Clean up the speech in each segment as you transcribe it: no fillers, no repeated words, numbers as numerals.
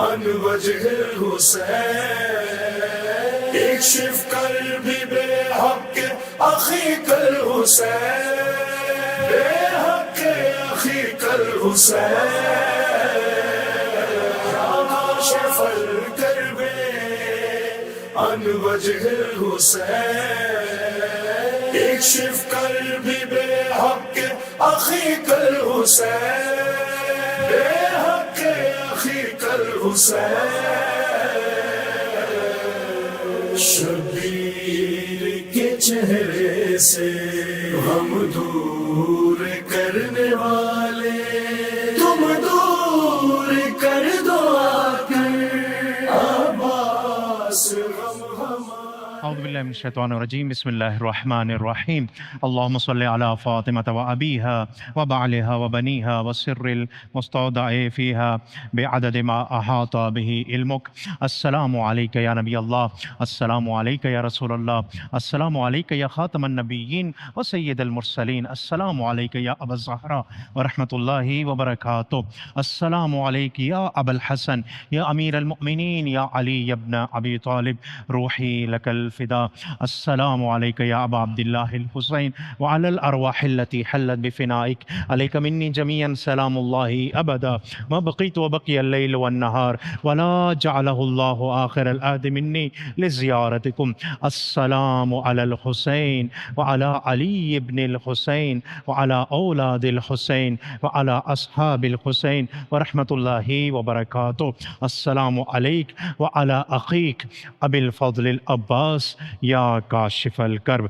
عن وجه الحسين اكشف قلبي بحق أخيك الحسين بحق أخيك الحسين يا كاشف الكرب عن وجه الحسين اكشف قلبي بحق أخيك الحسين بحق أخيك الحسين شبیر کے چہرے سے ہم دور کرنے والے تم دور کر دو آ کر عباس غم ہمارا. اعوذ باللہ من الشیطان الرجیم. بسم اللہ الرحمن الرحیم. اللہم صلی علی فاطمة وابیہا وبعلہا وبنیہا والسر المستودع فیہا بعدد ما احاط به علمک. السلام علیک یا نبی اللہ، السلام علیک یا رسول اللہ، السلام علیک یا خاتم النبیین وسید المرسلین، السلام علیک یا ابا الزہرا ورحمۃ اللہ وبرکاتہ، السلام علیک یا ابا الحسن یا امیر المؤمنین یا علی ابن ابی طالب روحی لک الفدا، السلام علیک یا ابا عبداللہ الحسین وعلی الارواح التي حلت بفنائک، علیک منی جمیعا سلام اللہ ابدا ما بقیت وبقی اللیل والنہار ولا جعلہ اللہ آخر العہد منی لزیارتکم. السلام علی الحسین وعلی علی ابن الحسین وعلی اولاد الحسین وعلی اصحاب الحسین ورحمۃ اللہ وبرکاتہ. السلام علیک وعلی اخیک ابی الفضل العباس یا کاشف الکرب.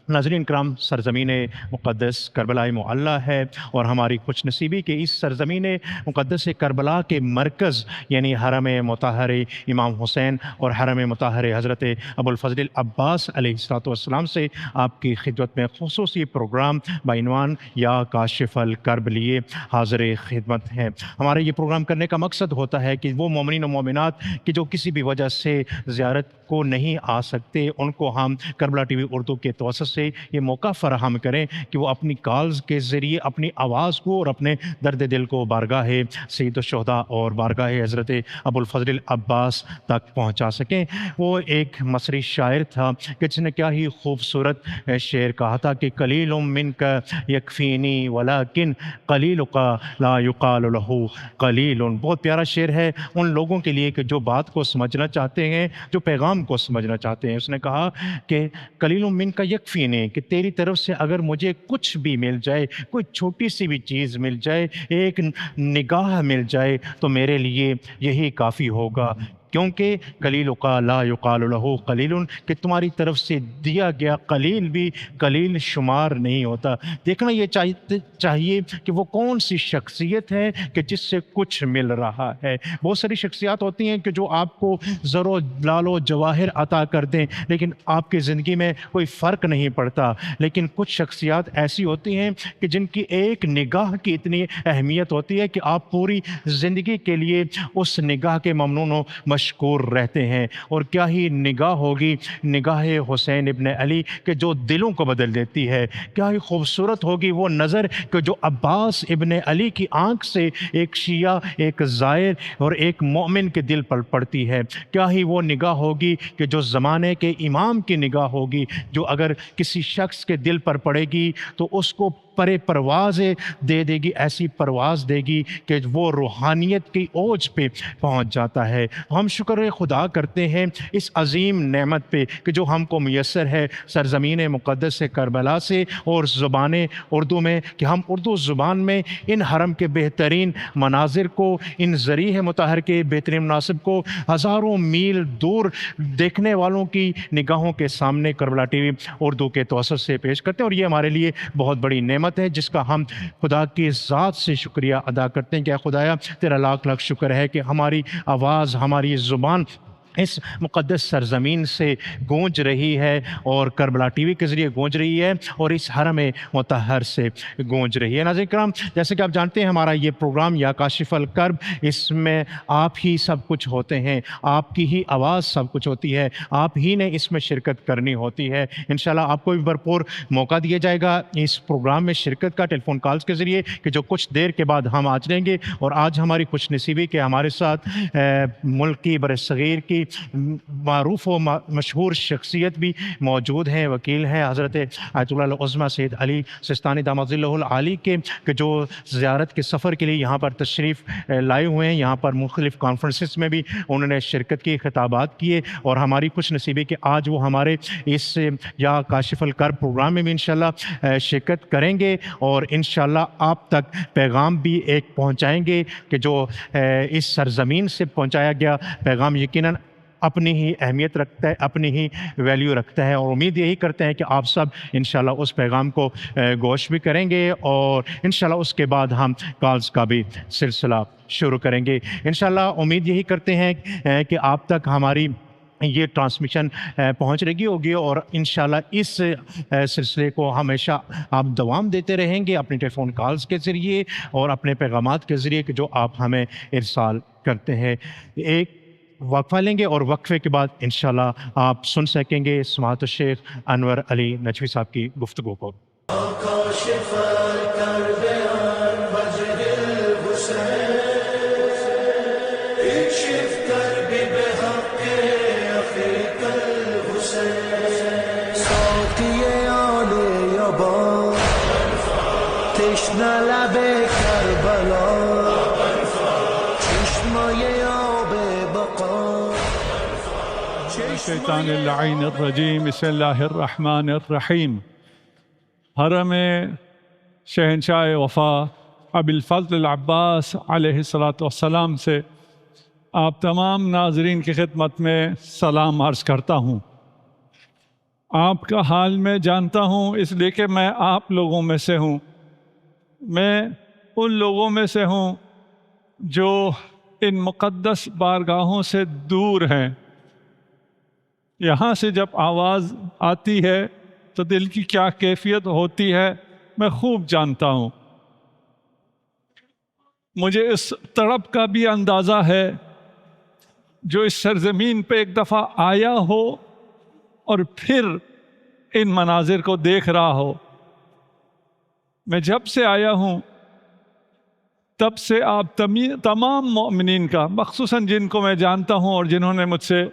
ناظرین کرام، سرزمین مقدس کربلا معلی ہے اور ہماری خوش نصیبی کہ اس سرزمین مقدس کربلا کے مرکز یعنی حرم مطہر امام حسین اور حرم مطہر حضرت ابو الفضل العباس علیہ السلام سے آپ کی خدمت میں خصوصی پروگرام بعنوان یا کاشف الکرب لیے حاضر خدمت ہیں. ہمارا یہ پروگرام کرنے کا مقصد ہوتا ہے کہ وہ مومنین و مومنات کہ جو کسی بھی وجہ سے زیارت کو نہیں آ سکتے، ان کو ہم کربلا ٹی وی اردو کے توسط سے یہ موقع فراہم کریں کہ وہ اپنی کالز کے ذریعے اپنی آواز کو اور اپنے درد دل کو بارگاہ سید الشہداء اور بارگاہ حضرت ابو الفضل العباس تک پہنچا سکیں. وہ ایک مصری شاعر تھا کہ جس نے کیا ہی خوبصورت شعر کہا تھا کہ قلیل منک یکفینی ولیکن قلیلک لا یقال لہ قلیل. بہت پیارا شعر ہے ان لوگوں کے لیے کہ جو بات کو سمجھنا چاہتے ہیں، جو پیغام کو سمجھنا چاہتے ہیں. اس نے کہا کہ قلیل منک یکفینی، کہ تیری طرف سے اگر مجھے کچھ بھی مل جائے، کوئی چھوٹی سی بھی چیز مل جائے، ایک نگاہ مل جائے تو میرے لیے یہی کافی ہوگا. کیونکہ قلیلک لا یقال لہ قلیل، کہ تمہاری طرف سے دیا گیا قلیل بھی قلیل شمار نہیں ہوتا. دیکھنا یہ چاہیے کہ وہ کون سی شخصیت ہے کہ جس سے کچھ مل رہا ہے. بہت ساری شخصیات ہوتی ہیں کہ جو آپ کو زر و لال و جواہر عطا کر دیں لیکن آپ کی زندگی میں کوئی فرق نہیں پڑتا. لیکن کچھ شخصیات ایسی ہوتی ہیں کہ جن کی ایک نگاہ کی اتنی اہمیت ہوتی ہے کہ آپ پوری زندگی کے لیے اس نگاہ کے ممنون و مشکور رہتے ہیں. اور کیا ہی نگاہ ہوگی نگاہ حسین ابن علی کہ جو دلوں کو بدل دیتی ہے. کیا ہی خوبصورت ہوگی وہ نظر کہ جو عباس ابن علی کی آنکھ سے ایک شیعہ، ایک زائر اور ایک مومن کے دل پر پڑتی ہے. کیا ہی وہ نگاہ ہوگی کہ جو زمانے کے امام کی نگاہ ہوگی، جو اگر کسی شخص کے دل پر پڑے گی تو اس کو پرواز دے گی، ایسی پرواز دے گی کہ وہ روحانیت کی اوج پہ پہنچ جاتا ہے. ہم شکر خدا کرتے ہیں اس عظیم نعمت پہ کہ جو ہم کو میسر ہے سرزمین مقدس کربلا سے اور زبان اردو میں، کہ ہم اردو زبان میں ان حرم کے بہترین مناظر کو، ان ذریعہ مطہر کے بہترین مناظر کو ہزاروں میل دور دیکھنے والوں کی نگاہوں کے سامنے کربلا ٹی وی اردو کے توسط سے پیش کرتے ہیں. اور یہ ہمارے لیے بہت بڑی نعمت ہے جس کا ہم خدا کی ذات سے شکریہ ادا کرتے ہیں کہ اے خدایا تیرا لاکھ لاکھ شکر ہے کہ ہماری آواز، ہماری زبان اس مقدس سرزمین سے گونج رہی ہے اور کربلا ٹی وی کے ذریعے گونج رہی ہے اور اس حرم مطہر سے گونج رہی ہے۔ ناظرین کرام، جیسے کہ آپ جانتے ہیں ہمارا یہ پروگرام یا کاشف الکرب، اس میں آپ ہی سب کچھ ہوتے ہیں، آپ کی ہی آواز سب کچھ ہوتی ہے، آپ ہی نے اس میں شرکت کرنی ہوتی ہے۔ انشاءاللہ آپ کو بھی بھرپور موقع دیا جائے گا اس پروگرام میں شرکت کا ٹیلی فون کالز کے ذریعے، کہ جو کچھ دیر کے بعد ہم آج لیں گے۔ اور آج ہماری خوش نصیبی کہ ہمارے ساتھ ملک کی برصغیر کی معروف و مشہور شخصیت بھی موجود ہیں، وکیل ہیں حضرت آیت اللہ العظمہ سید علی سستانی دامت ظلہ العالی کے، کہ جو زیارت کے سفر کے لیے یہاں پر تشریف لائے ہوئے ہیں۔ یہاں پر مختلف کانفرنسز میں بھی انہوں نے شرکت کی، خطابات کیے، اور ہماری خوش نصیبی کہ آج وہ ہمارے اس یا کاشف الکرب پروگرام میں بھی انشاءاللہ شرکت کریں گے، اور انشاءاللہ آپ تک پیغام بھی ایک پہنچائیں گے کہ جو اس سرزمین سے پہنچایا گیا پیغام یقیناً اپنی ہی اہمیت رکھتا ہے، اپنی ہی ویلیو رکھتا ہے، اور امید یہی کرتے ہیں کہ آپ سب انشاءاللہ اس پیغام کو گوش بھی کریں گے، اور انشاءاللہ اس کے بعد ہم کالز کا بھی سلسلہ شروع کریں گے۔ انشاءاللہ امید یہی کرتے ہیں کہ آپ تک ہماری یہ ٹرانسمیشن پہنچ رہی ہوگی، اور انشاءاللہ اس سلسلے کو ہمیشہ آپ دوام دیتے رہیں گے اپنی ٹیلی فون کالز کے ذریعے اور اپنے پیغامات کے ذریعے کہ جو آپ ہمیں ارسال کرتے ہیں۔ ایک وقفہ لیں گے اور وقفے کے بعد انشاءاللہ آپ سن سکیں گے سماحت الشیخ انور علی نجوی صاحب کی گفتگو کو۔ کاشف الکرب بیان بجر الحسین، اکشف کربی بحق اخیک الحسین، ساقی آل یابان، تشنه لب کربلا، چشمای آب بقا، الشیطان اللعین الرجیم، بسم اللہ الرحمن الرحیم۔ حرم شہنشاہ وفا ابی الفضل العباس علیہ السلام سے آپ تمام ناظرین کی خدمت میں سلام عرض کرتا ہوں۔ آپ کا حال میں جانتا ہوں، اس لیے کہ میں آپ لوگوں میں سے ہوں۔ میں ان لوگوں میں سے ہوں جو ان مقدس بارگاہوں سے دور ہیں۔ یہاں سے جب آواز آتی ہے تو دل کی کیا کیفیت ہوتی ہے میں خوب جانتا ہوں۔ مجھے اس تڑپ کا بھی اندازہ ہے جو اس سرزمین پہ ایک دفعہ آیا ہو اور پھر ان مناظر کو دیکھ رہا ہو۔ میں جب سے آیا ہوں تب سے آپ تمام مومنین کا، مخصوصاً جن کو میں جانتا ہوں اور جنہوں نے مجھ سے،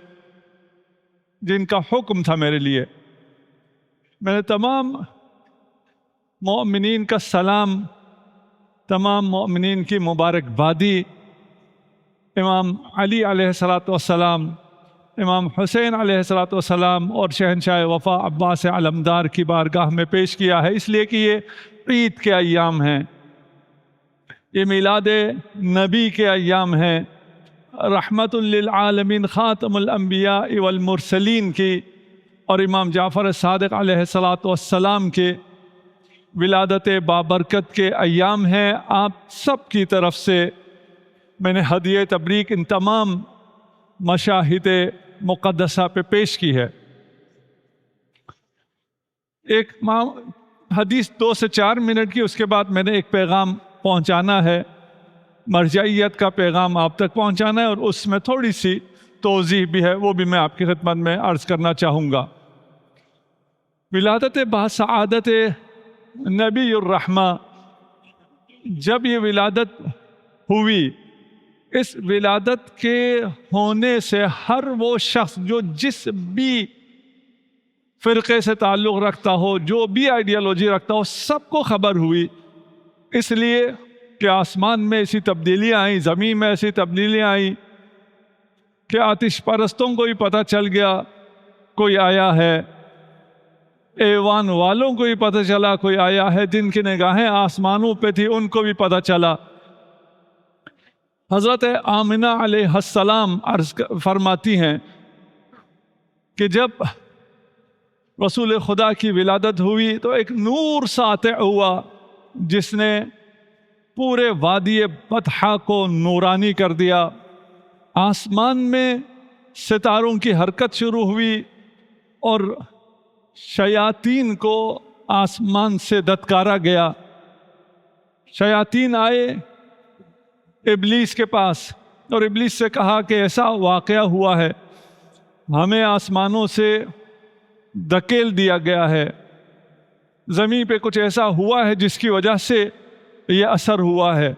جن کا حکم تھا میرے لیے، میں نے تمام مومنین کا سلام، تمام مومنین کی مبارکبادی، امام علی علیہ السلام، امام حسین علیہ السلام اور شہنشاہ وفا عباس علمدار کی بارگاہ میں پیش کیا ہے، اس لیے کہ یہ عید کے ایام ہیں، یہ میلاد نبی کے ایام ہیں، رحمت للعالمین خاتم الانبیاء والمرسلین کی اور امام جعفر صادق علیہ السلام کے ولادت بابرکت کے ایام ہیں۔ آپ سب کی طرف سے میں نے ہدیہ تبریک ان تمام مشاہد مقدسہ پہ پیش کی ہے۔ ایک حدیث 2 سے 4 منٹ کی، اس کے بعد میں نے ایک پیغام پہنچانا ہے، مرجعیت کا پیغام آپ تک پہنچانا ہے، اور اس میں تھوڑی سی توضیح بھی ہے، وہ بھی میں آپ کی خدمت میں عرض کرنا چاہوں گا۔ ولادت باسعادت نبی الرحمہ، جب یہ ولادت ہوئی، اس ولادت کے ہونے سے ہر وہ شخص جو جس بھی فرقے سے تعلق رکھتا ہو، جو بھی آئیڈیالوجی رکھتا ہو، سب کو خبر ہوئی، اس لیے کہ آسمان میں ایسی تبدیلیاں آئیں، زمین میں ایسی تبدیلیاں آئیں کہ آتش پرستوں کو بھی پتہ چل گیا کوئی آیا ہے، ایوان والوں کو بھی پتہ چلا کوئی آیا ہے، جن کی نگاہیں آسمانوں پہ تھی ان کو بھی پتہ چلا۔ حضرت آمنہ علیہ السلام عرض فرماتی ہیں کہ جب رسول خدا کی ولادت ہوئی تو ایک نور ساطع ہوا جس نے پورے وادی بطحا کو نورانی کر دیا۔ آسمان میں ستاروں کی حرکت شروع ہوئی اور شیاطین کو آسمان سے دھتکارا گیا۔ شیاطین آئے ابلیس کے پاس اور ابلیس سے کہا کہ ایسا واقعہ ہوا ہے، ہمیں آسمانوں سے دھکیل دیا گیا ہے، زمین پہ کچھ ایسا ہوا ہے جس کی وجہ سے یہ اثر ہوا ہے۔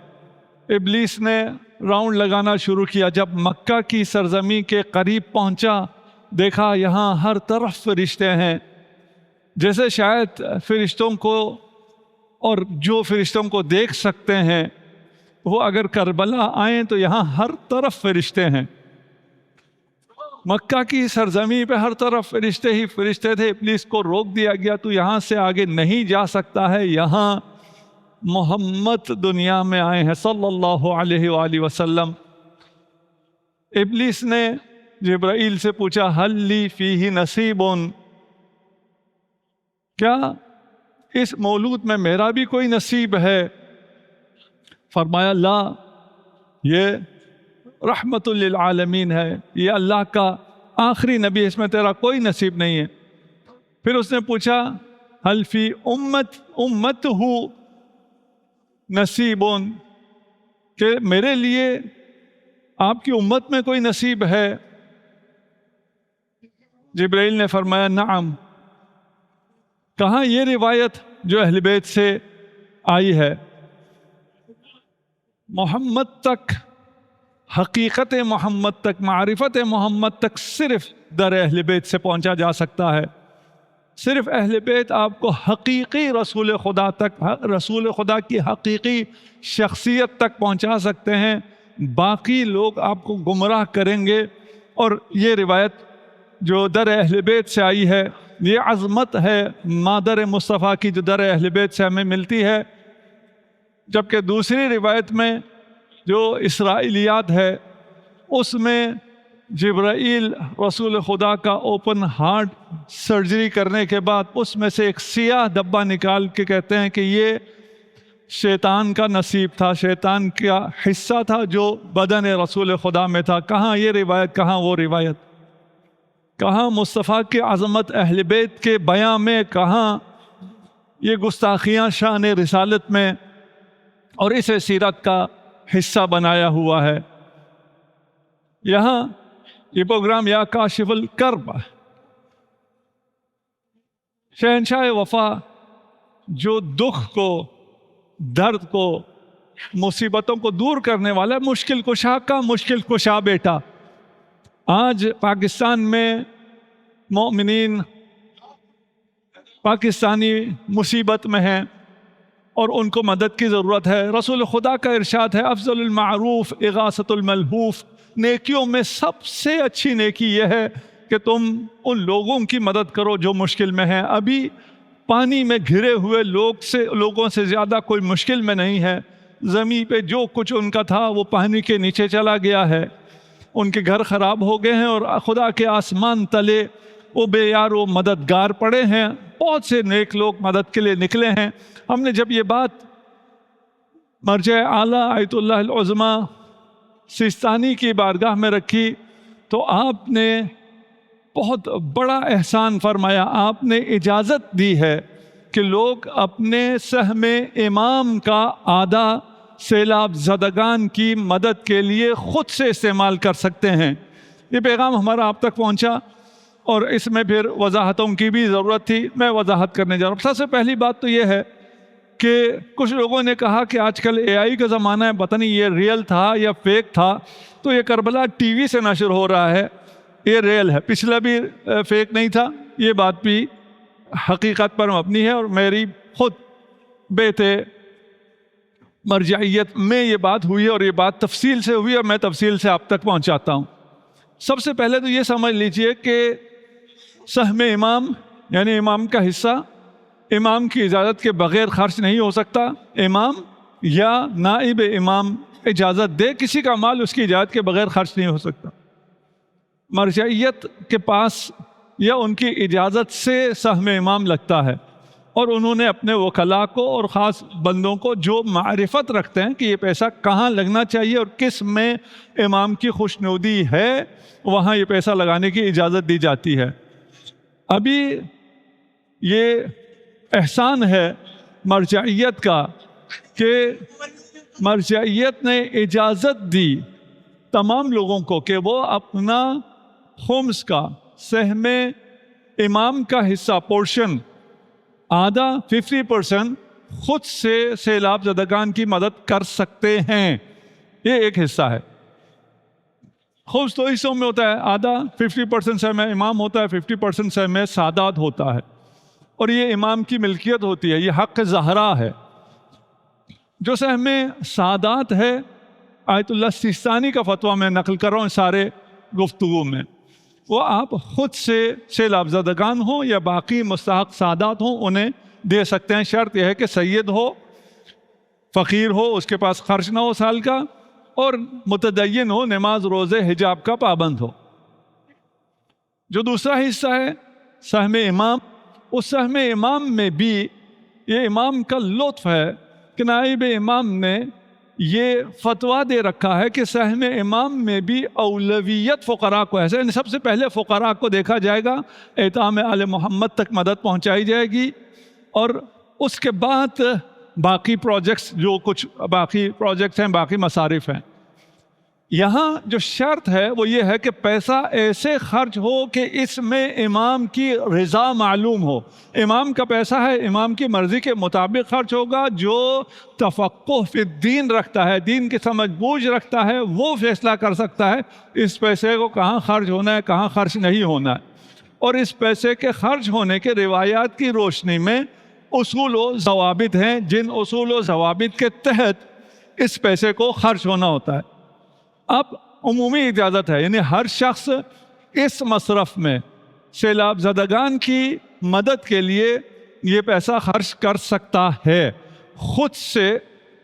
ابلیس نے راؤنڈ لگانا شروع کیا۔ جب مکہ کی سرزمین کے قریب پہنچا، دیکھا یہاں ہر طرف فرشتے ہیں، جیسے شاید فرشتوں کو، اور جو فرشتوں کو دیکھ سکتے ہیں وہ اگر کربلا آئیں تو یہاں ہر طرف فرشتے ہیں۔ مکہ کی سرزمین پہ ہر طرف فرشتے ہی فرشتے تھے۔ ابلیس کو روک دیا گیا، تو یہاں سے آگے نہیں جا سکتا ہے، یہاں محمد دنیا میں آئے ہیں صلی اللہ علیہ وآلہ وسلم۔ ابلیس نے جبرائیل سے پوچھا ہل لی فیہ نصیب، کیا اس مولود میں میرا بھی کوئی نصیب ہے؟ فرمایا لا، یہ رحمت للعالمین ہے، یہ اللہ کا آخری نبی، اس میں تیرا کوئی نصیب نہیں ہے۔ پھر اس نے پوچھا حل فی امت نصیب، کہ میرے لیے آپ کی امت میں کوئی نصیب ہے؟ جبرائیل نے فرمایا نعم۔ کہاں یہ روایت جو اہل بیت سے آئی ہے؟ محمد تک، حقیقت محمد تک، معرفت محمد تک صرف در اہل بیت سے پہنچا جا سکتا ہے۔ صرف اہل بیت آپ کو حقیقی رسول خدا تک، رسول خدا کی حقیقی شخصیت تک پہنچا سکتے ہیں، باقی لوگ آپ کو گمراہ کریں گے۔ اور یہ روایت جو در اہل بیت سے آئی ہے، یہ عظمت ہے مادر مصطفیٰ کی جو در اہل بیت سے ہمیں ملتی ہے۔ جبکہ دوسری روایت میں جو اسرائیلیات ہے، اس میں جبرائیل رسول خدا کا اوپن ہارٹ سرجری کرنے کے بعد اس میں سے ایک سیاہ ڈبہ نکال کے کہتے ہیں کہ یہ شیطان کا نصیب تھا، شیطان کا حصہ تھا جو بدن رسول خدا میں تھا۔ کہاں یہ روایت، کہاں وہ روایت، کہاں مصطفیٰ کی عظمت اہل بیت کے بیان میں، کہاں یہ گستاخیاں شان رسالت میں، اور اسے سیرت کا حصہ بنایا ہوا ہے۔ یہاں یہ پروگرام یا کاشف الکرب، شہنشاہ وفا جو دکھ کو، درد کو، مصیبتوں کو دور کرنے والا، مشکل کشا کا مشکل کشا بیٹا۔ آج پاکستان میں مومنین، پاکستانی مصیبت میں ہیں اور ان کو مدد کی ضرورت ہے۔ رسول خدا کا ارشاد ہے افضل المعروف اغاثۃ الملہوف، نیکیوں میں سب سے اچھی نیکی یہ ہے کہ تم ان لوگوں کی مدد کرو جو مشکل میں ہیں۔ ابھی پانی میں گھرے ہوئے لوگوں سے زیادہ کوئی مشکل میں نہیں ہے۔ زمین پہ جو کچھ ان کا تھا وہ پانی کے نیچے چلا گیا ہے، ان کے گھر خراب ہو گئے ہیں، اور خدا کے آسمان تلے وہ بے یار و مددگار پڑے ہیں۔ بہت سے نیک لوگ مدد کے لیے نکلے ہیں۔ ہم نے جب یہ بات مرجع اعلیٰ آیت اللہ العظمیٰ سیستانی کی بارگاہ میں رکھی تو آپ نے بہت بڑا احسان فرمایا۔ آپ نے اجازت دی ہے کہ لوگ اپنے سہم امام کا آدھا سیلاب زدگان کی مدد کے لیے خود سے استعمال کر سکتے ہیں۔ یہ پیغام ہمارا آپ تک پہنچا، اور اس میں پھر وضاحتوں کی بھی ضرورت تھی۔ میں وضاحت کرنے جا رہا ہوں۔ سب سے پہلی بات تو یہ ہے کہ کچھ لوگوں نے کہا کہ آج کل AI کا زمانہ ہے، پتہ نہیں یہ ریئل تھا یا فیک تھا، تو یہ کربلا ٹی وی سے نشر ہو رہا ہے، یہ ریئل ہے، پچھلا بھی فیک نہیں تھا۔ یہ بات بھی حقیقت پر مبنی ہے، اور میری خود بیت مرجعیت میں یہ بات ہوئی ہے، اور یہ بات تفصیل سے ہوئی، اور میں تفصیل سے آپ تک پہنچاتا ہوں۔ سب سے پہلے تو یہ سمجھ لیجئے کہ سہم امام یعنی امام کا حصہ امام کی اجازت کے بغیر خرچ نہیں ہو سکتا۔ امام یا نائب امام اجازت دے، کسی کا مال اس کی اجازت کے بغیر خرچ نہیں ہو سکتا۔ مرجعیت کے پاس یا ان کی اجازت سے سہم امام لگتا ہے۔ اور انہوں نے اپنے وکلاء کو اور خاص بندوں کو جو معرفت رکھتے ہیں کہ یہ پیسہ کہاں لگنا چاہیے اور کس میں امام کی خوشنودی ہے وہاں یہ پیسہ لگانے کی اجازت دی جاتی ہے۔ ابھی یہ احسان ہے مرجعیت کا کہ مرجعیت نے اجازت دی تمام لوگوں کو کہ وہ اپنا خمس کا سہم امام کا حصہ پورشن آدھا 50% خود سے سیلاب زدگان کی مدد کر سکتے ہیں۔ یہ ایک حصہ ہے۔ خمس دو حصوں میں ہوتا ہے، آدھا 50% سہم امام ہوتا ہے، 50% سہم سادات ہوتا ہے، اور یہ امام کی ملکیت ہوتی ہے، یہ حق زہرا ہے۔ جو سہم سادات ہے آیت اللہ سیستانی کا فتویٰ میں نقل کر رہا ہوں سارے گفتگو میں، وہ آپ خود سے سیلاب زدگان ہوں یا باقی مستحق سادات ہوں انہیں دے سکتے ہیں۔ شرط یہ ہے کہ سید ہو، فقیر ہو، اس کے پاس خرچ نہ ہو سال کا، اور متدین ہو، نماز روزے حجاب کا پابند ہو۔ جو دوسرا حصہ ہے سہم امام، اس سہم امام میں بھی یہ امام کا لطف ہے کہ نائب امام نے یہ فتویٰ دے رکھا ہے کہ سہم امام میں بھی اولویت فقراء کو ہے، سب سے پہلے فقراء کو دیکھا جائے گا، ایتام آل محمد تک مدد پہنچائی جائے گی، اور اس کے بعد باقی پروجیکٹس جو کچھ باقی پروجیکٹس ہیں، باقی مصارف ہیں۔ یہاں جو شرط ہے وہ یہ ہے کہ پیسہ ایسے خرچ ہو کہ اس میں امام کی رضا معلوم ہو۔ امام کا پیسہ ہے، امام کی مرضی کے مطابق خرچ ہوگا، جو تفقہ فی الدین رکھتا ہے، دین کی سمجھ بوجھ رکھتا ہے، وہ فیصلہ کر سکتا ہے اس پیسے کو کہاں خرچ ہونا ہے، کہاں خرچ نہیں ہونا ہے۔ اور اس پیسے کے خرچ ہونے کے روایات کی روشنی میں اصول و ضوابط ہیں، جن اصول و ضوابط کے تحت اس پیسے کو خرچ ہونا ہوتا ہے۔ اب عمومی اجازت ہے، یعنی ہر شخص اس مصرف میں سیلاب زدگان کی مدد کے لیے یہ پیسہ خرچ کر سکتا ہے خود سے،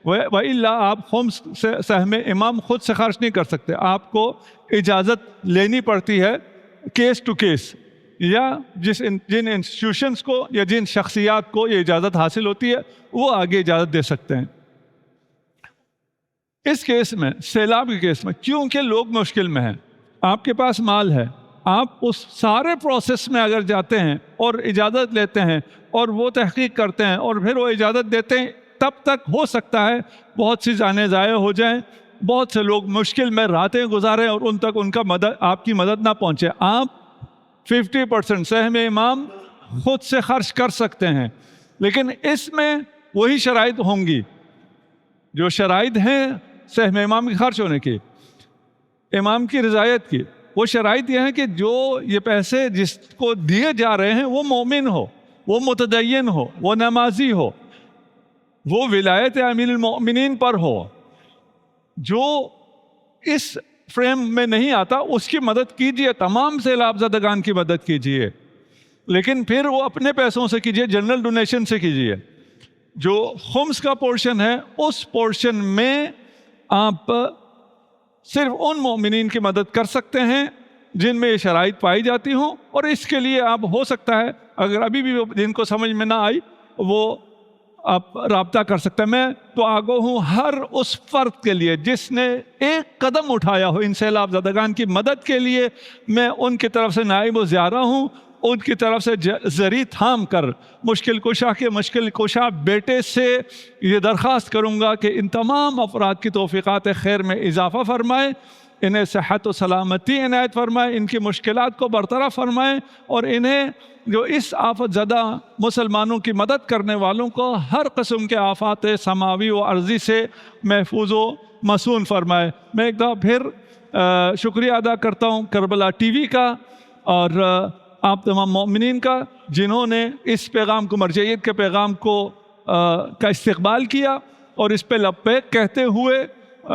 وَإِلَّا آپ خمس سہم امام خود سے خرچ نہیں کر سکتے، آپ کو اجازت لینی پڑتی ہے کیس ٹو کیس، یا جن انسٹیٹیوشنز کو یا جن شخصیات کو یہ اجازت حاصل ہوتی ہے وہ آگے اجازت دے سکتے ہیں۔ اس کیس میں، سیلاب کے کیس میں، کیونکہ لوگ مشکل میں ہیں، آپ کے پاس مال ہے، آپ اس سارے پروسیس میں اگر جاتے ہیں اور اجازت لیتے ہیں اور وہ تحقیق کرتے ہیں اور پھر وہ اجازت دیتے ہیں، تب تک ہو سکتا ہے بہت سی جانیں ضائع ہو جائیں، بہت سے لوگ مشکل میں راتیں گزاریں اور ان تک ان کا آپ کی مدد نہ پہنچے۔ آپ 50% سہم امام خود سے خرچ کر سکتے ہیں، لیکن اس میں وہی شرائط ہوں گی جو شرائط ہیں سہم امام کی خرچ ہونے کی، امام کی رضایت کی۔ وہ شرائط یہ ہیں کہ جو یہ پیسے جس کو دیے جا رہے ہیں وہ مومن ہو، وہ متدین ہو، وہ نمازی ہو، وہ ولایت امیر المؤمنین پر ہو۔ جو اس فریم میں نہیں آتا اس کی مدد کیجئے، تمام سیلاب زدگان کی مدد کیجئے، لیکن پھر وہ اپنے پیسوں سے کیجئے، جنرل ڈونیشن سے کیجئے۔ جو خمس کا پورشن ہے اس پورشن میں آپ صرف ان مومنین کی مدد کر سکتے ہیں جن میں یہ شرائط پائی جاتی ہوں، اور اس کے لیے آپ ہو سکتا ہے اگر ابھی بھی جن کو سمجھ میں نہ آئی وہ آپ رابطہ کر سکتے ہیں۔ میں تو آگاہ ہوں ہر اس فرد کے لیے جس نے ایک قدم اٹھایا ہو ان سیلاب زدگان کی مدد کے لیے، میں ان کی طرف سے نائب و زیارہ ہوں، ان کی طرف سے زری تھام کر مشکل کشا کے مشکل کشا بیٹے سے یہ درخواست کروں گا کہ ان تمام افراد کی توفیقات خیر میں اضافہ فرمائے، انہیں صحت و سلامتی عنایت فرمائے، ان کی مشکلات کو برطرف فرمائے، اور انہیں جو اس آفت زدہ مسلمانوں کی مدد کرنے والوں کو ہر قسم کے آفات سماوی و عرضی سے محفوظ و مصون فرمائے۔ میں ایک دفعہ پھر شکریہ ادا کرتا ہوں کربلا ٹی وی کا اور آپ تمام مومنین کا جنہوں نے اس پیغام کو، مرجعیت کے پیغام کو کا استقبال کیا اور اس پہ لبیک کہتے ہوئے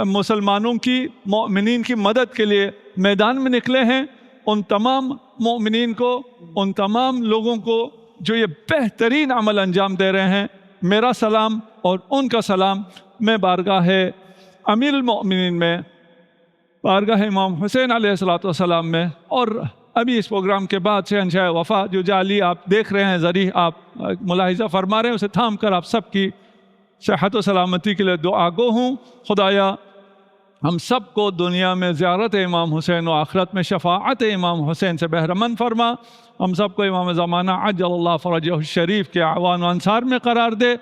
مسلمانوں کی، مومنین کی مدد کے لیے میدان میں نکلے ہیں۔ ان تمام مومنین کو، ان تمام لوگوں کو جو یہ بہترین عمل انجام دے رہے ہیں، میرا سلام اور ان کا سلام میں بارگاہ امیر المؤمنین میں، بارگاہ امام حسین علیہ السلام میں اور ابھی اس پروگرام کے بعد شہنشاہ وفا جو جعلی آپ دیکھ رہے ہیں ذریعہ آپ ملاحظہ فرما رہے ہیں، اسے تھام کر آپ سب کی صحت و سلامتی کے لیے دعا گو ہوں۔ خدایا ہم سب کو دنیا میں زیارت امام حسین و آخرت میں شفاعت امام حسین سے بہرمند فرما۔ ہم سب کو امام زمانہ عجل اللہ فرجہ الشریف کے اعوان و انصار میں قرار دے۔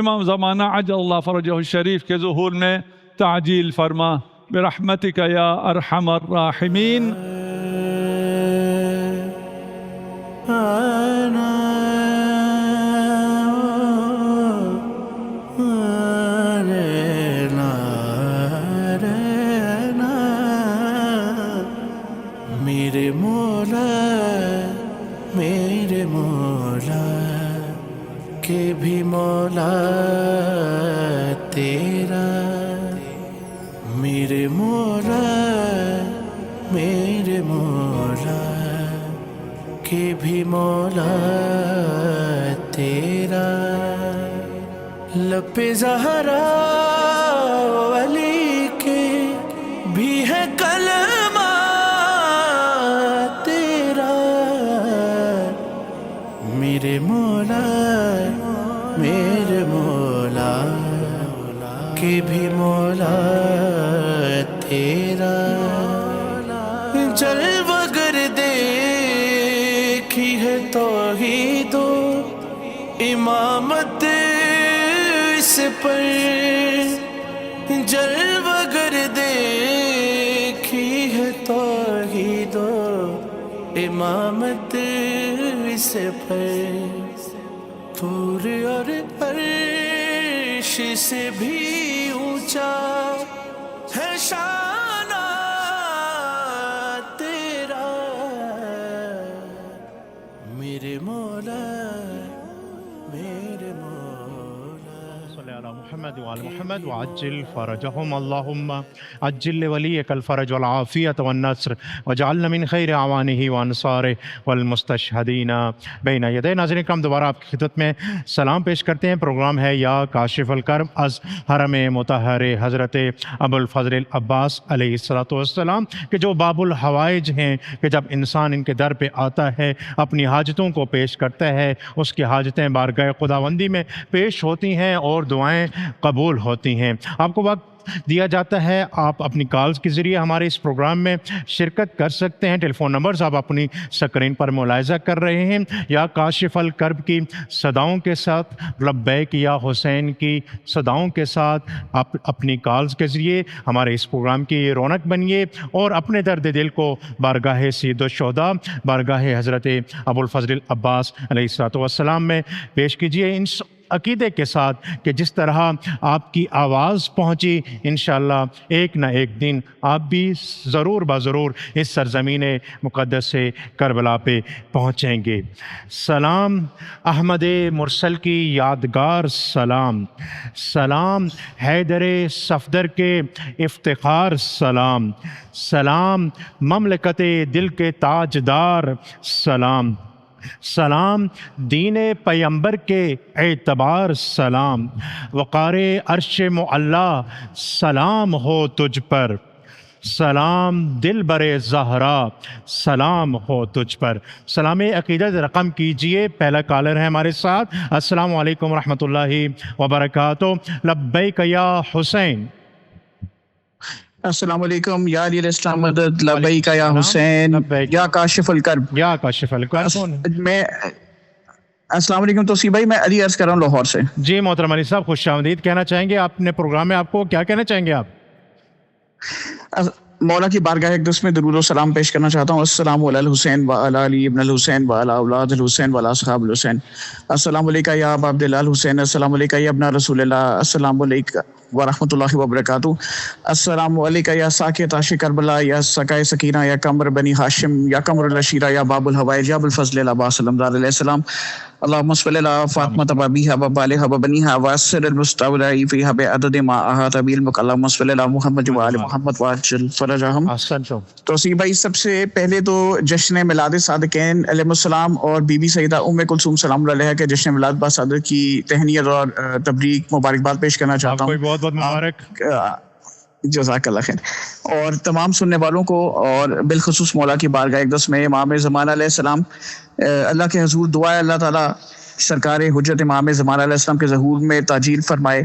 امام زمانہ عجل اللہ فرجہ الشریف کے ظہور میں تعجیل فرما برحمتک یا ارحم الراحمین۔ میرے مولا کہ بھی مولا تیرا، میرے مولا کہ بھی مولا تیرا، لب زہرا ولی کے بھی ہے کلمہ تیرا، میرے مولا کہ بھی مولا تیرا، جلوہ گر دیکھی ہے توحید و امامت اس پر، جلوہ گر دیکھی ہے توحید و امامت اس پر، طور اور عرش سے بھی اونچا ہے شان تیرا، میرے مولا صلی علی محمد وعلی محمد وعجل فرجهم اللهم عجل لوليك الفرج والعافية والنصر وجعلنا من خیر اعوانه وانصاره والمستشهدین بین یدی۔ ناظرین کرام دوبارہ آپ کی خدمت میں سلام پیش کرتے ہیں۔ پروگرام ہے یا کاشف الکرب از حرم مطہر حضرت ابو الفضل العباس علیہ السلام کہ جو باب الحوائج ہیں، کہ جب انسان ان کے در پہ آتا ہے اپنی حاجتوں کو پیش کرتا ہے، اس کی حاجتیں بارگاہ خداوندی میں پیش ہوتی ہیں اور دعائیں قبول ہوتی ہیں۔ آپ کو وقت دیا جاتا ہے، آپ اپنی کالز کے ذریعے ہمارے اس پروگرام میں شرکت کر سکتے ہیں۔ ٹیلی فون نمبرز آپ اپنی سکرین پر ملاحظہ کر رہے ہیں۔ یا کاشف الکرب کی صداؤں کے ساتھ، لبیک یا حسین کی صداؤں کے ساتھ آپ اپنی کالز کے ذریعے ہمارے اس پروگرام کی رونق بنیے اور اپنے درد دل کو بارگاہ سید الشہداء، بارگاہ حضرت ابو الفضل العباس علیہ السلام میں پیش کیجیے، ان عقیدے کے ساتھ کہ جس طرح آپ کی آواز پہنچی انشاءاللہ ایک نہ ایک دن آپ بھی ضرور بضرور اس سرزمین مقدس سے کربلا پہ پہنچیں گے۔ سلام احمد مرسل کی یادگار سلام، سلام حیدر صفدر کے افتخار سلام، سلام مملکت دل کے تاجدار سلام، سلام دین پیمبر کے اعتبار سلام، وقار عرش معلا سلام ہو تجھ پر، سلام دل برے زہرا سلام ہو تجھ پر۔ سلام عقیدت رقم کیجئے۔ پہلا کالر ہے ہمارے ساتھ۔ السلام علیکم ورحمۃ اللہ وبرکاتہ۔ لبیک یا حسین۔ السلام علیکم یا علی الاسلام مدد، لبیک یا حسین، یا کاشف الکرب، یا کاشف الکرب۔ میں السلام علیکم توصیف بھائی، میں علی عرض کر رہا ہوں لاہور سے۔ جی محترم علی صاحب، خوش آمدید کہنا چاہیں گے اپنے پروگرام میں، آپ کو کیا کہنا چاہیں گے آپ؟ مولا کی بارگاہ اقدس میں درود و سلام پیش کرنا چاہتا ہوں۔ السلام علی الحسین وعلی علی ابن الحسین وعلی اولاد الحسین وعلی اصحاب الحسین۔ السلام علیکم یا ابا عبداللہ الحسین، السلام علیکم یا ابن رسول اللہ، السلام علیکم ورحمۃ اللہ وبرکاتہ۔ السلام علیکم یا ساکت عاش کربلا، یا سقائے سکینہ، یا قمر بنی ہاشم، یا قمر العشیرہ، یا باب الحوائج، یا ابو الفضل العباس علمدار علیہ السلام۔ اللہم صلی علی فاطمہ بابیہا وبالہا وبنیہا واسر المستودع فیہا بعدد ما احاط به علمک، اللہم صلی علی محمد وآل محمد وعجل فرجہم۔ توصیف بھائی، سب سے پہلے تو جشن میلاد صادقین علیہ السلام اور بی بی سیدہ ام کلثوم سلام اللہ علیہا کے جشن میلاد با صادق کی تہنیت اور تبریک مبارکباد پیش کرنا چاہتا ہوں۔ بہت بہت مبارک۔ جزاک اللہ خیر. اور تمام سننے والوں کو اور بالخصوص مولا کی بارگاہ اقدس میں امام زمان علیہ السلام اللہ کے حضور دعا ہے اللہ تعالیٰ سرکار حجت امام زمان علیہ السلام کے ظہور میں تاجیل فرمائے,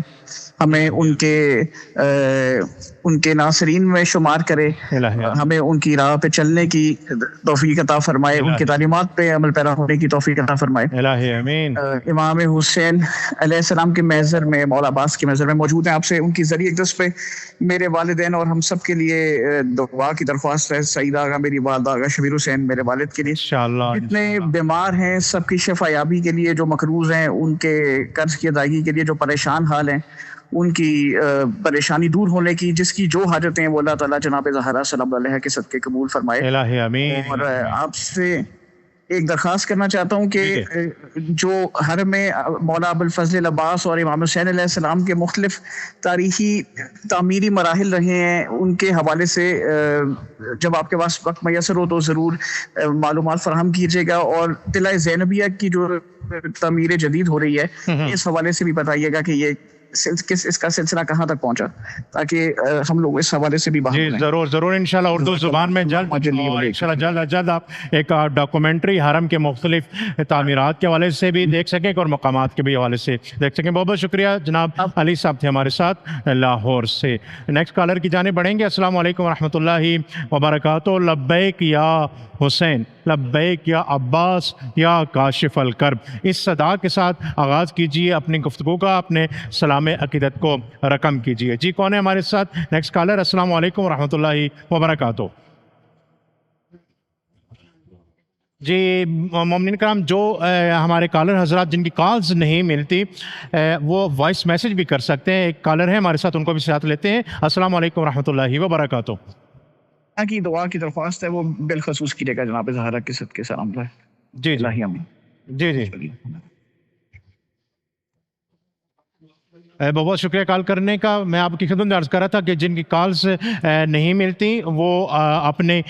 ہمیں ان کے ناصرین میں شمار کرے, ہمیں ان کی راہ پہ چلنے کی توفیق عطا فرمائے, ان کی تعلیمات پہ عمل پیرا ہونے کی توفیق عطا فرمائے. الہی آمین. امام حسین علیہ السلام کے محضر میں, مولا عباس کے محضر میں موجود ہیں. آپ سے ان کی ذریعہ اقدس پہ میرے والدین اور ہم سب کے لیے دعا کی درخواست ہے. سعیدہ آغا میری والدہ آغا شبیر حسین میرے والد کے لیے, انشاءاللہ جتنے بیمار ہیں سب کی شفا یابی کے لیے, جو مقروض ہیں ان کے قرض کی ادائیگی کے لیے, جو پریشان حال ہیں ان کی پریشانی دور ہونے کی, جس کی جو حاجتیں ہیں وہ اللہ تعالیٰ جناب زہرا سلام علیہ کے صدقے قبول فرمائے. الہی آمین. اور آپ سے ایک درخواست کرنا چاہتا ہوں کہ جو حرم میں مولا ابوالفضل العباس اور امام حسین علیہ السلام کے مختلف تاریخی تعمیری مراحل رہے ہیں, ان کے حوالے سے جب آپ کے پاس وقت میسر ہو تو ضرور معلومات فراہم کیجیے گا. اور قلعہ زینبیہ کی جو تعمیر جدید ہو رہی ہے اس حوالے سے بھی بتائیے گا کہ یہ اس کا سلسلہ کہاں تک پہنچا, تاکہ ہم لوگ اس حوالے سے بھی جی ضرور ضرور انشاءاللہ اردو زبان میں جلد انشاءاللہ جلد از جلد آپ ایک ڈاکومنٹری حرم کے مختلف تعمیرات کے حوالے سے بھی دیکھ سکیں اور مقامات کے بھی حوالے سے دیکھ سکیں. بہت بہت شکریہ. جناب علی صاحب تھے ہمارے ساتھ لاہور سے. نیکسٹ کالر کی جانب بڑھیں گے. السلام علیکم ورحمۃ اللہ وبرکاتہ. لبیک یا حسین, لبیک یا عباس یا کاشف الکرب, اس صدا کے ساتھ آغاز کیجیے اپنی گفتگو کا, اپنے سلام عقیدت کو رقم کیجیے. جی کون ہے ہمارے ساتھ نیکسٹ کالر؟ السلام علیکم ورحمۃ اللہ وبرکاتہ. جی مومنین کرام, جو ہمارے کالر حضرات جن کی کالز نہیں ملتی وہ وائس میسج بھی کر سکتے ہیں. ایک کالر ہے ہمارے ساتھ, ان کو بھی ساتھ لیتے ہیں. السلام علیکم ورحمۃ اللہ وبرکاتہ. کی دعا کی درخواست ہے وہ بالخصوص کیجیے گا جناب زہرا کے صدقے سلام رہے. جی جی جی جی بہت بہت شکریہ کال کرنے کا. میں آپ کی خدمت میں عرض کر رہا تھا کہ جن کی کالز نہیں ملتی وہ اپنے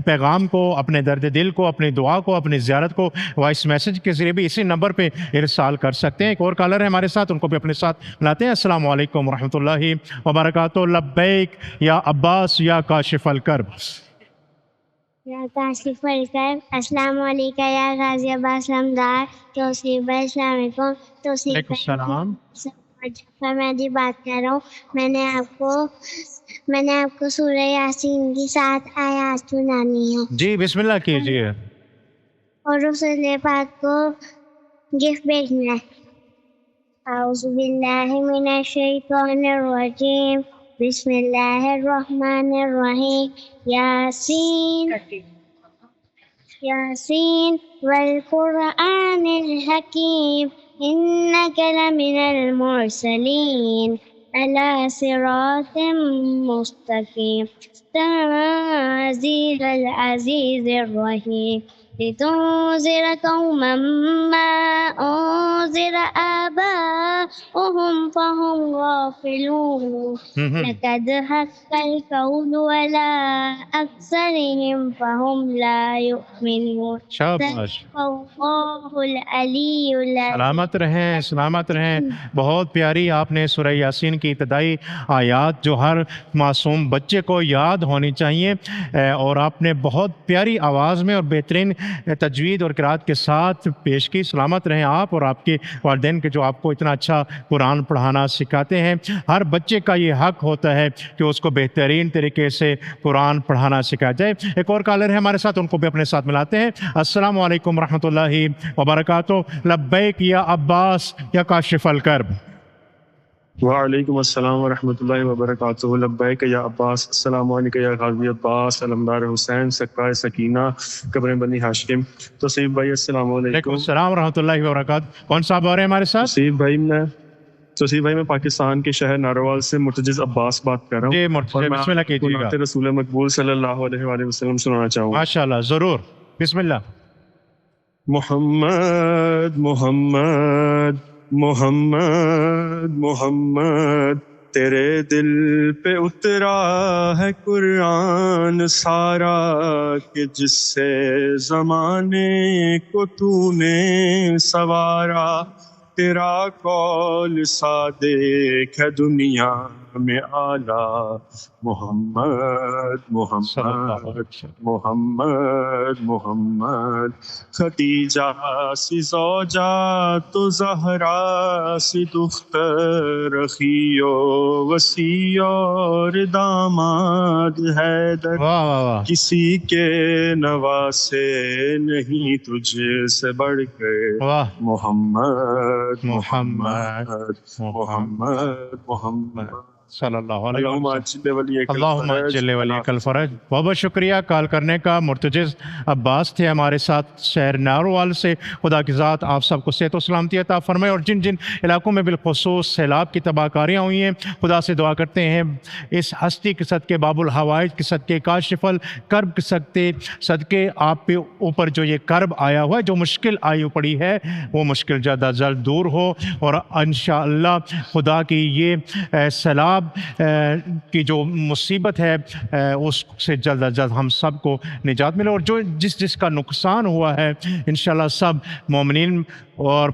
پیغام کو, اپنے درد دل کو, اپنی دعا کو, اپنی زیارت کو وائس میسج کے ذریعے بھی اسی نمبر پہ ارسال کر سکتے ہیں. ایک اور کالر ہے ہمارے ساتھ, ان کو بھی اپنے ساتھ ملاتے ہیں. السلام علیکم ورحمۃ اللہ وبرکاتہ. لبیک یا عباس یا کاشف الکرب. یا کاشف الکرب. السلام علیکم یا غازی عباس لمدار. توصیف بھائی السلام علیکم. وعلیکم السلام. میں جی بات کر رہا ہوں. میں نے آپ کو سورہ یاسین کی 7 آیات سنانی ہے. جی بسم اللہ کیجیے. اور رسول پاک کو گفٹ بھیجنا ہے. اعوذ باللہ من الشیطان الرجیم. بسم اللہ الرحمن الرحیم. یاسین یاسین والقرآن الحکیم. إنك لمن المرسلين على صراط مستقيم. تنزيل العزيز الرحيم. لتنذر قوما ما أنذر آباؤهم فهم غافلون. لقد حق القول على أكثرهم فهم لا يؤمنون. شاباش. اللہ العلی العظیم. سلامت رہیں, سلامت رہیں. بہت پیاری آپ نے سورہ یاسین کی ابتدائی آیات جو ہر معصوم بچے کو یاد ہونی چاہیے, اور آپ نے بہت پیاری آواز میں اور بہترین تجوید اور قرات کے ساتھ پیش کی. سلامت رہیں آپ اور آپ کے والدین کے جو آپ کو اتنا اچھا قرآن پڑھانا سکھاتے ہیں. ہر بچے کا یہ حق ہوتا ہے کہ اس کو بہترین طریقے سے قرآن پڑھانا سکھایا جائے. ایک اور کالر ہے ہمارے ساتھ, ان کو بھی اپنے ساتھ ملاتے ہیں. السلام علیکم ورحمۃ اللہ وبرکاتہ. لبیک یا عباس یا کاشف الکرب. وعلیکم السلام ورحمۃ اللہ وبرکاتہ. لبیک یا عباس. السلام علیکم یا غازی عباس علمدار حسین سکہ سکینہ قبر بنی ہاشم. توصیف بھائی السلام علیکم. السلام ورحمۃ اللہ وبرکاتہ. کون صاحب آ رہے ہیں ہمارے ساتھ؟ توصیف بھائی میں پاکستان کے شہر ناروال سے مرتجز عباس بات کر رہا ہوں. جی مرتجز, بسم اللہ کیجیے گا. رسول مقبول صلی اللہ علیہ وآلہ وسلم سنانا چاہوں گا. ماشاءاللہ ضرور. بسم اللہ. محمد محمد محمد محمد تیرے دل پہ اترا ہے قرآن سارا, کہ جس سے زمانے کو تو نے سوارا. تیرا قول صادق ہے دنیا امام اعلیٰ محمد محمد محمد محمد خدیجہ سی زوجہ تو زہرا سی دختر رخی و وسیع اور داماد حیدر واہ واہ واہ. کسی کے نواسے نہیں تجھ سے بڑھ کر واہ. محمد محمد محمد محمد صلی اللہ علیہ اللہم وسلم. اجل ولیک اللہم اجل ولیک الفرج. بہت بہت شکریہ کال کرنے کا. مرتجز عباس تھے ہمارے ساتھ شہر ناروال سے. خدا کی ذات آپ سب کو صحت و سلامتی عطا فرمائے، اور جن جن علاقوں میں بالخصوص سیلاب کی تباہ کاریاں ہوئی ہیں، خدا سے دعا کرتے ہیں اس ہستی کے صدقے، باب الحوائج کے صدقے، کاشف الکرب کے صدقے آپ پہ اوپر جو یہ کرب آیا ہوا ہے، جو مشکل آئی پڑی ہے، وہ مشکل جلد از جلد دور ہو، اور انشاءاللہ خدا کی یہ سیلاب کی جو مصیبت ہے اس سے جلد از جلد ہم سب کو نجات ملے، اور جو جس کا نقصان ہوا ہے انشاءاللہ سب مومنین اور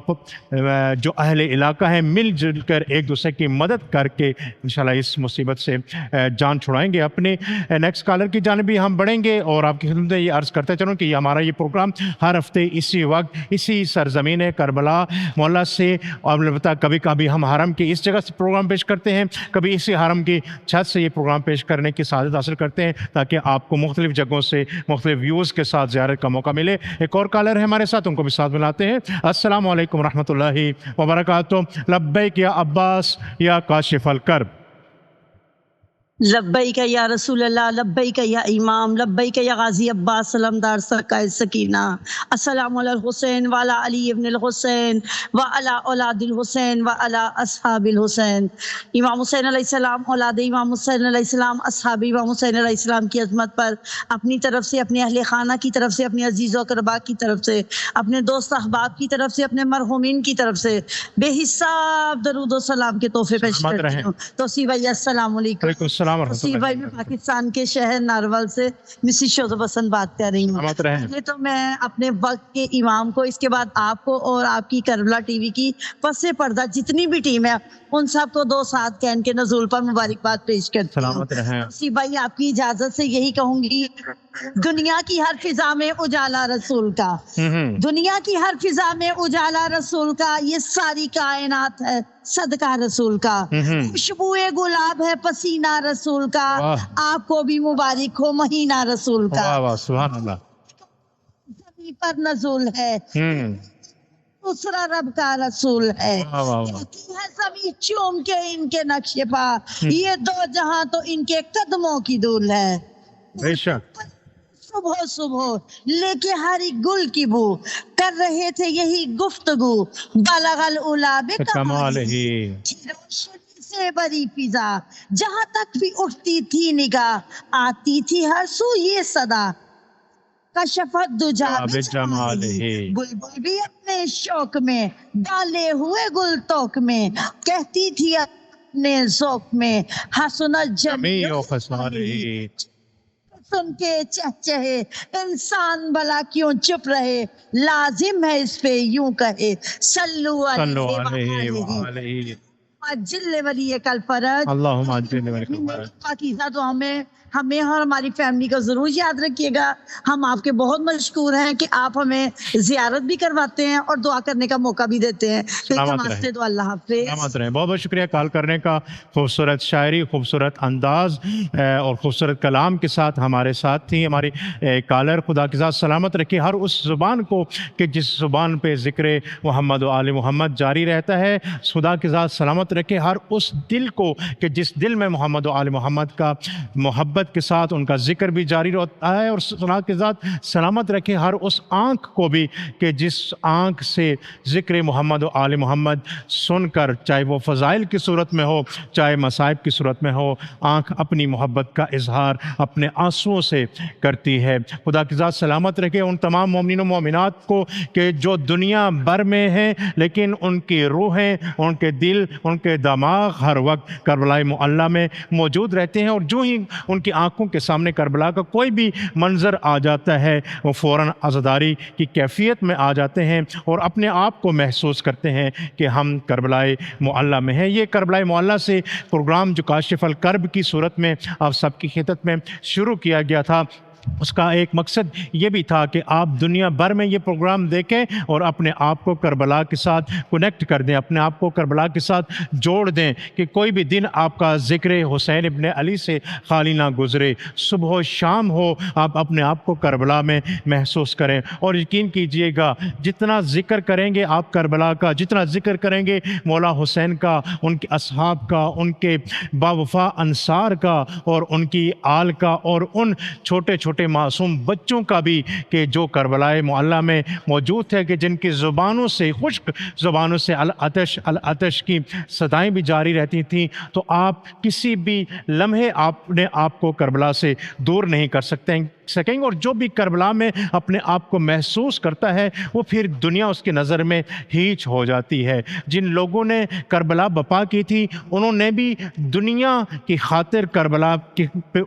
جو اہل علاقہ ہیں مل جل کر ایک دوسرے کی مدد کر کے انشاءاللہ اس مصیبت سے جان چھڑائیں گے. اپنے نیکسٹ کالر کی جانب بھی ہم بڑھیں گے، اور آپ کی خدمت میں یہ عرض کرتے چلوں کہ ہمارا یہ پروگرام ہر ہفتے اسی وقت اسی سرزمین کربلا معلیٰ سے، اور البتہ کبھی کبھی ہم حرم کی اس جگہ سے پروگرام پیش کرتے ہیں، کبھی اسی حرم کی چھت سے یہ پروگرام پیش کرنے کی سعادت حاصل کرتے ہیں، تاکہ آپ کو مختلف جگہوں سے مختلف ویوز کے ساتھ زیارت کا موقع ملے. ایک اور کالر ہے ہمارے ساتھ، ان کو بھی ساتھ ملاتے ہیں. السلام علیکم ورحمۃ اللہ وبرکاتہ. لبیک یا عباس یا کاشف الکرب. لبیک یا رسول اللہ، لبیک یا امام، لبیک یا غازی عباس علمدار سرکار سکینہ. السلام علی الحسین وعلی علی ابن الحسین وعلی اولاد الحسین وعلی اصحاب الحسین. امام حسین علیہ السلام، اولاد امام حسین علیہ السلام، اصحاب امام حسین علیہ السلام کی عظمت پر اپنی طرف سے، اپنے اہل خانہ کی طرف سے، اپنے عزیز و اقربا کی طرف سے، اپنے دوست احباب کی طرف سے، اپنے مرحومین کی طرف سے بے حساب درود و سلام کے تحفے پیش کرتی ہوں. توصیف بھائی السلام علیکم. توصیف بھائی میں پاکستان کے شہر ناروال سے مسز شوزب حسن بات کر رہی ہوں. پہلے تو میں اپنے وقت کے امام کو، اس کے بعد آپ کو اور آپ کی کربلا ٹی وی کی پس پردہ جتنی بھی ٹیم ہے ان سب کو 2 ساتھ کہن کے نزول پر مبارکباد پیش کرتی ہوں. توصیف بھائی آپ کی اجازت سے یہی کہوں گی، دنیا کی ہر فضا میں اجالا رسول کا، دنیا کی ہر فضا میں اجالا رسول کا، یہ ساری کائنات ہے صدقہ رسول کا، خوشبوئے گلاب ہے پسینہ رسول کا، آپ کو بھی مبارک ہو مہینہ رسول کا. سبحان اللہ. زمین پر نزول ہے، دوسرا رب کا رسول ہے، زمین چوم کے ان کے نقش پا، یہ 2 جہاں تو ان کے قدموں کی دھول ہے. بے شک صبح صبح لے کے ہر ایک گل کی بو، کر رہے تھے یہی گفتگو، بلغ العلا بکمالہ، روشنی سے بری فضا، جہاں تک بھی اٹھتی تھی نگاہ، آتی تھی ہر سو یہ صدا، کشفت دجا بجمالہ، بلبل بھی اپنے شوق میں، ڈالے ہوئے گل توک میں، کہتی تھی اپنے ذوق میں، حسنت جمیع خصالہ. سن کے چہچہے انسان بلا کیوں چپ رہے، لازم ہے اس پہ یوں کہے، صلو علیہ وآلہ اجل ولی کل فرج. اللہم اجل ولی کل فرج. پاکیزہ تو ہمیں اور ہماری فیملی کو ضرور یاد رکھیے گا. ہم آپ کے بہت مشکور ہیں کہ آپ ہمیں زیارت بھی کرواتے ہیں اور دعا کرنے کا موقع بھی دیتے ہیں. تو اللہ حافظ. سلامت رہیں. بہت بہت شکریہ کال کرنے کا. خوبصورت شاعری، خوبصورت انداز اور خوبصورت کلام کے ساتھ ہمارے ساتھ تھی ہماری کالر. خدا کے ساتھ سلامت رکھے ہر اس زبان کو کہ جس زبان پہ ذکر محمد و آل محمد جاری رہتا ہے. خدا کے ساتھ سلامت رکھے ہر اس دل کو کہ جس دل میں محمد و آل محمد کا محبت کے ساتھ ان کا ذکر بھی جاری رہتا ہے. اور خدا کے ساتھ سلامت رکھے ہر اس آنکھ کو بھی کہ جس آنکھ سے ذکر محمد و آل محمد سن کر، چاہے وہ فضائل کی صورت میں ہو چاہے مصائب کی صورت میں ہو، آنکھ اپنی محبت کا اظہار اپنے آنسوؤں سے کرتی ہے. خدا کے ساتھ سلامت رکھے ان تمام مومنین و مومنات کو کہ جو دنیا بھر میں ہیں لیکن ان کی روحیں، ان کے دل، ان کے دماغ ہر وقت کربلا معلیٰ میں موجود رہتے ہیں، اور جو ہی ان کی آنکھوں کے سامنے کربلا کا کوئی بھی منظر آ جاتا ہے وہ فوراً عزاداری کی کیفیت میں آ جاتے ہیں اور اپنے آپ کو محسوس کرتے ہیں کہ ہم کربلا معلیٰ میں ہیں۔ یہ کربلا معلیٰ سے پروگرام جو کاشف الکرب کی صورت میں آپ سب کی خدمت میں شروع کیا گیا تھا، اس کا ایک مقصد یہ بھی تھا کہ آپ دنیا بھر میں یہ پروگرام دیکھیں اور اپنے آپ کو کربلا کے ساتھ کنیکٹ کر دیں، اپنے آپ کو کربلا کے ساتھ جوڑ دیں، کہ کوئی بھی دن آپ کا ذکر حسین ابن علی سے خالی نہ گزرے، صبح و شام ہو آپ اپنے آپ کو کربلا میں محسوس کریں۔ اور یقین کیجئے گا جتنا ذکر کریں گے آپ کربلا کا، جتنا ذکر کریں گے مولا حسین کا، ان کے اصحاب کا، ان کے باوفا انصار کا، اور ان کی آل کا، اور ان چھوٹے چھوٹے معصوم بچوں کا بھی کہ جو کربلا معلیٰ میں موجود تھے، کہ جن کی زبانوں سے، خشک زبانوں سے العطش العطش کی صدائیں بھی جاری رہتی تھیں، تو آپ کسی بھی لمحے اپنے آپ کو کربلا سے دور نہیں کر سکیں گے۔ اور جو بھی کربلا میں اپنے آپ کو محسوس کرتا ہے وہ پھر دنیا اس کی نظر میں ہیچ ہو جاتی ہے۔ جن لوگوں نے کربلا بپا کی تھی انہوں نے بھی دنیا کی خاطر کربلا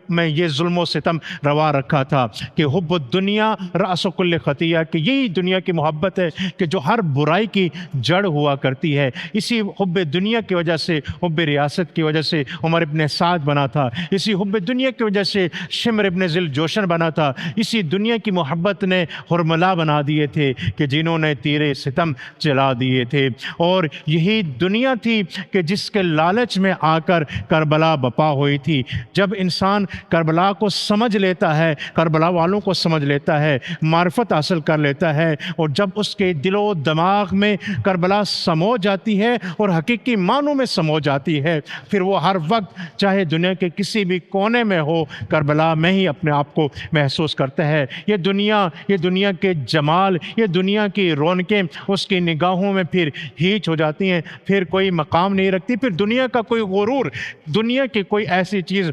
میں یہ ظلم و ستم روا رکھا تھا کہ حب الدنیا رأس کل خطیہ، کہ یہی دنیا کی محبت ہے کہ جو ہر برائی کی جڑ ہوا کرتی ہے۔ اسی حب دنیا کی وجہ سے، حب ریاست کی وجہ سے عمر ابن سعد بنا تھا، اسی حب دنیا کی وجہ سے شمر ابن ذی الجوشن بنا تھا، اسی دنیا کی محبت نے حرملا بنا دیے تھے کہ جنہوں نے تیرے ستم چلا دیے تھے۔ اور یہی دنیا تھی کہ جس کے لالچ میں آ کر کربلا بپا ہوئی تھی۔ جب انسان کربلا کو سمجھ لیتا ہے، کربلا والوں کو سمجھ لیتا ہے، معرفت حاصل کر لیتا ہے، اور جب اس کے دل و دماغ میں کربلا سمو جاتی ہے اور حقیقی معنوں میں سمو جاتی ہے، پھر وہ ہر وقت چاہے دنیا کے کسی بھی کونے میں ہو کربلا میں ہی اپنے آپ کو محسوس کرتا ہے۔ یہ دنیا کے جمال، یہ دنیا کی رونقیں اس کی نگاہوں میں پھر ہیچ ہو جاتی ہیں، پھر کوئی مقام نہیں رکھتی، پھر دنیا کا کوئی غرور، دنیا کی کوئی ایسی چیز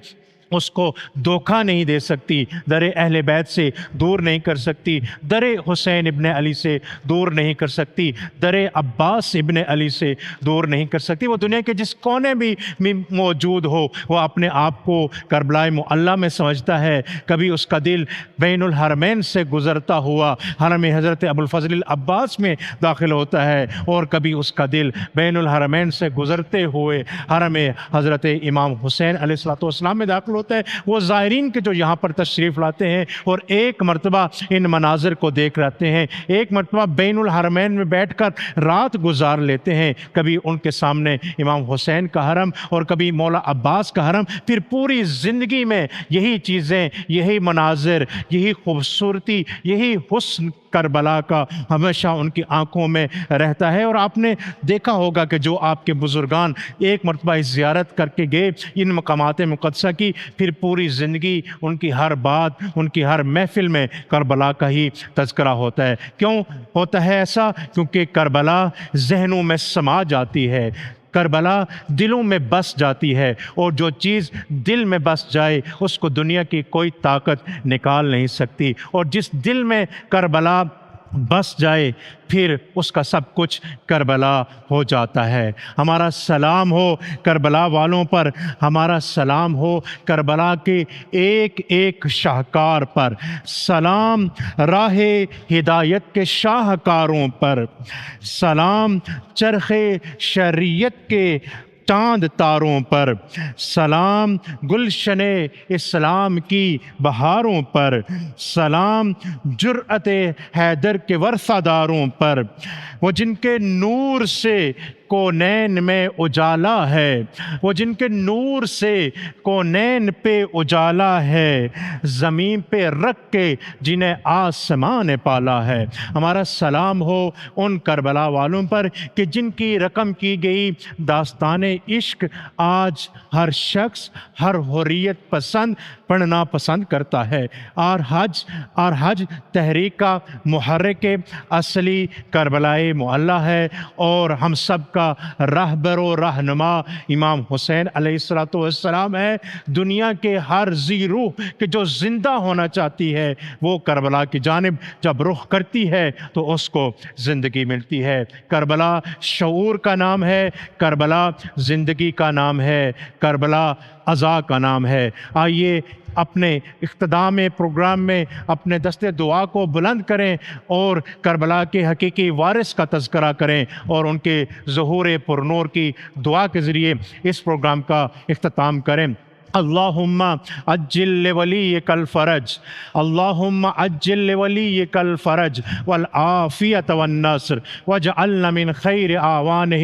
اس کو دھوکہ نہیں دے سکتی، در اہل بیت سے دور نہیں کر سکتی، در حسین ابن علی سے دور نہیں کر سکتی، در عباس ابن علی سے دور نہیں کر سکتی۔ وہ دنیا کے جس کونے بھی موجود ہو وہ اپنے آپ کو کربلا معلیٰ میں سمجھتا ہے۔ کبھی اس کا دل بین الحرمین سے گزرتا ہوا حرم حضرت ابوالفضل العباس میں داخل ہوتا ہے، اور کبھی اس کا دل بین الحرمین سے گزرتے ہوئے حرم حضرت امام حسین علیہ السلام میں داخل ہوتا ہے۔ وہ زائرین کے جو یہاں پر تشریف لاتے ہیں اور ایک مرتبہ ان مناظر کو دیکھ رہتے ہیں، ایک مرتبہ بین الحرمین میں بیٹھ کر رات گزار لیتے ہیں، کبھی ان کے سامنے امام حسین کا حرم اور کبھی مولا عباس کا حرم، پھر پوری زندگی میں یہی چیزیں، یہی مناظر، یہی خوبصورتی، یہی حسن کربلا کا ہمیشہ ان کی آنکھوں میں رہتا ہے۔ اور آپ نے دیکھا ہوگا کہ جو آپ کے بزرگان ایک مرتبہ زیارت کر کے گئے ان مقامات مقدسہ کی، پھر پوری زندگی ان کی ہر بات، ان کی ہر محفل میں کربلا کا ہی تذکرہ ہوتا ہے۔ کیوں ہوتا ہے ایسا؟ کیونکہ کربلا ذہنوں میں سما جاتی ہے، کربلا دلوں میں بس جاتی ہے، اور جو چیز دل میں بس جائے اس کو دنیا کی کوئی طاقت نکال نہیں سکتی، اور جس دل میں کربلا بس جائے پھر اس کا سب کچھ کربلا ہو جاتا ہے۔ ہمارا سلام ہو کربلا والوں پر، ہمارا سلام ہو کربلا کے ایک ایک شاہکار پر، سلام راہ ہدایت کے شاہکاروں پر، سلام چرخ شریعت کے چاند تاروں پر، سلام گلشن اسلام کی بہاروں پر، سلام جرأت حیدر کے ورثہ داروں پر، وہ جن کے نور سے کونین میں اجالا ہے، وہ جن کے نور سے کونین پہ اجالا ہے، زمین پہ رکھ کے جنہیں آسمان نے پالا ہے۔ ہمارا سلام ہو ان کربلا والوں پر کہ جن کی رقم کی گئی داستان عشق آج ہر شخص، ہر حریت پسند پڑھنا پسند کرتا ہے۔ اور حج تحریک کا محرک اصلی کربلا معلیٰ ہے، اور ہم سب کا کا رہبر و رہنما امام حسین علیہ السلام ہے. دنیا کے ہر ذی روح کہ جو زندہ ہونا چاہتی ہے وہ کربلا کی جانب جب رخ کرتی ہے تو اس کو زندگی ملتی ہے. کربلا شعور کا نام ہے، کربلا زندگی کا نام ہے، کربلا عزا کا نام ہے. آئیے اپنے اختتام پروگرام میں اپنے دست دعا کو بلند کریں اور کربلا کے حقیقی وارث کا تذکرہ کریں اور ان کے ظہور پر نور کی دعا کے ذریعے اس پروگرام کا اختتام کریں. اللہم عجل لولیک الفرج، اللہم عجل لولیک الفرج والعافیت والنصر واجعلنا من خیر اعوانہ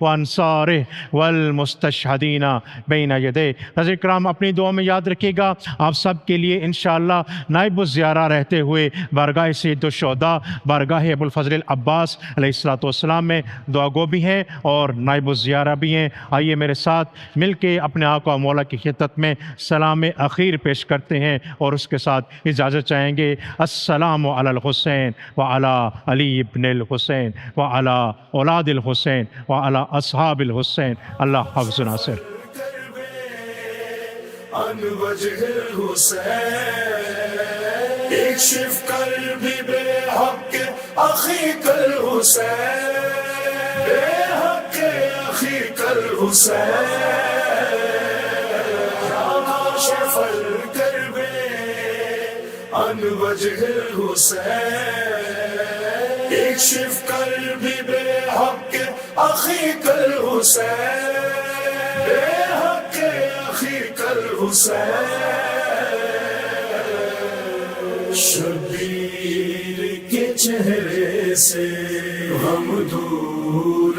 وانصارہ والمستشہدین بین یدیہ. حضرت کرام اپنی دعا میں یاد رکھیے گا آپ سب کے لیے انشاءاللہ نائب الزیارہ رہتے ہوئے بارگاہ سید الشہداء بارگاہ ابو الفضل العباس علیہ السلام میں دعا گو بھی ہیں اور نائب الزیارہ بھی ہیں. آئیے میرے ساتھ مل کے اپنے آقا مولا کی خدمت میں سلام اخیر پیش کرتے ہیں اور اس کے ساتھ اجازت چاہیں گے. السلام علی الحسین وعلی علی ابن الحسین وعلی اولاد الحسین وعلی اصحاب الحسین. اللہ حافظ ناصر. عن وجه الحسين اكشف قلبي بحق أخيك الحسين، بحق أخيك الحسين يا كاشف الكرب عن وجه الحسين اكشف قلبي بحق أخيك الحسين، بحق أخيك الحسين. شبیر کے چہرے سے ہم دور